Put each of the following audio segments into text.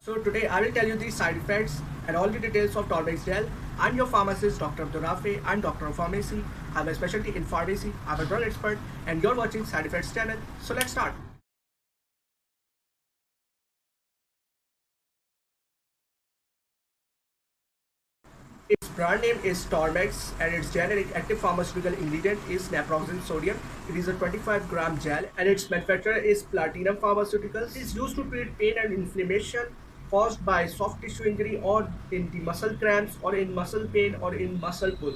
So today I will tell you the side effects and all the details of Torbex gel. I'm your pharmacist, Dr. Abdul Rafi. I'm doctor of pharmacy. I have a specialty in pharmacy. I'm a drug expert and you're watching Side Effects channel. So let's start. Its brand name is Torbex and its generic active pharmaceutical ingredient is naproxen sodium. It is a 25-gram gel and its manufacturer is Platinum Pharmaceuticals. It is used to treat pain and inflammation caused by soft tissue injury or in the muscle cramps or in muscle pain or in muscle pull.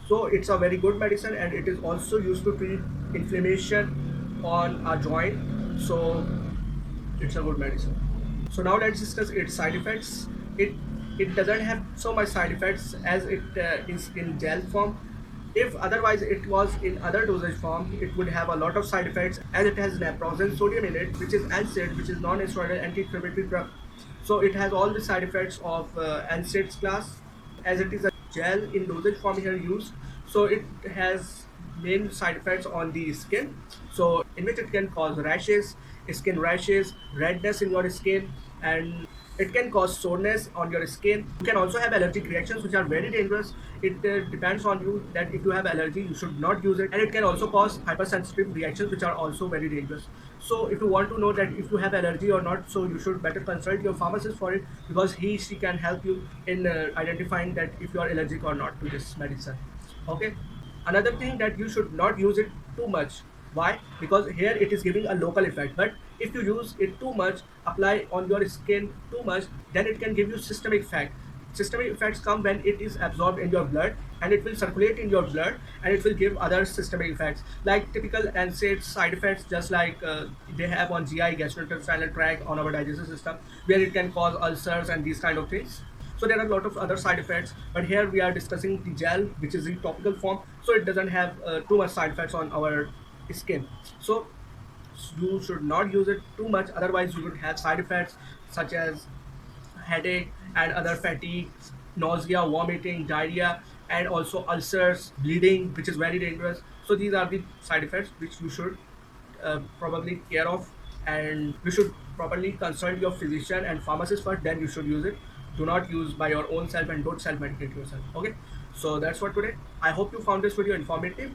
So it's a very good medicine and it is also used to treat inflammation on a joint. So it's a good medicine. So now let's discuss its side effects. It doesn't have so much side effects as it is in gel form. If otherwise it was in other dosage form, it would have a lot of side effects as it has naproxen sodium in it, which is NSAID, which is non-steroidal anti-inflammatory drug. So it has all the side effects of NSAIDs class. As it is a gel in dosage form here used, so it has main side effects on the skin, so in which it can cause rashes, skin rashes, redness in your skin, and it can cause soreness on your skin. You can also have allergic reactions which are very dangerous. It depends on you that if you have allergy you should not use it, and it can also cause hypersensitive reactions which are also very dangerous. So if you want to know that if you have allergy or not, so you should better consult your pharmacist for it, because she can help you in identifying that if you are allergic or not to this medicine. Okay. Another thing that you should not use it too much. Why? Because here it is giving a local effect, but if you use it too much, apply on your skin too much, then it can give you systemic effect. Systemic effects come when it is absorbed in your blood and it will circulate in your blood, and it will give other systemic effects like typical NSAID side effects, just like they have on GI, gastrointestinal tract, on our digestive system, where it can cause ulcers and these kind of things. So there are a lot of other side effects, but here we are discussing the gel, which is in topical form, so it doesn't have too much side effects on our skin. So you should not use it too much, otherwise you would have side effects such as headache and other fatigue, nausea, vomiting, diarrhea, and also ulcers, bleeding, which is very dangerous. So these are the side effects which you should probably care of, and you should properly consult your physician and pharmacist first, then you should use it. Do not use by your own self and don't self medicate yourself. Okay, so that's for today. I hope you found this video informative.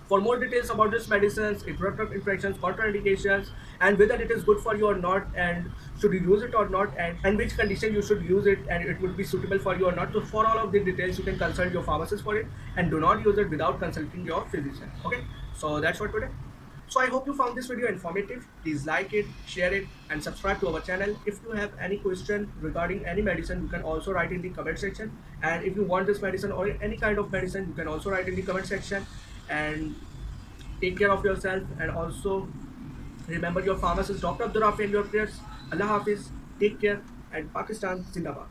For more details about this medicines, its drug interactions, contraindications, and whether it is good for you or not, and should you use it or not, and which condition you should use it, and it would be suitable for you or not. So for all of the details, you can consult your pharmacist for it, and do not use it without consulting your physician. Okay, so that's for today. So I hope you found this video informative. Please like it, share it, and subscribe to our channel. If you have any question regarding any medicine, you can also write in the comment section. And if you want this medicine or any kind of medicine, you can also write in the comment section. And take care of yourself, and also remember your pharmacist, Dr. Abdul Rafi, and your prayers. Allah Hafiz. Take care, and Pakistan Zindabad.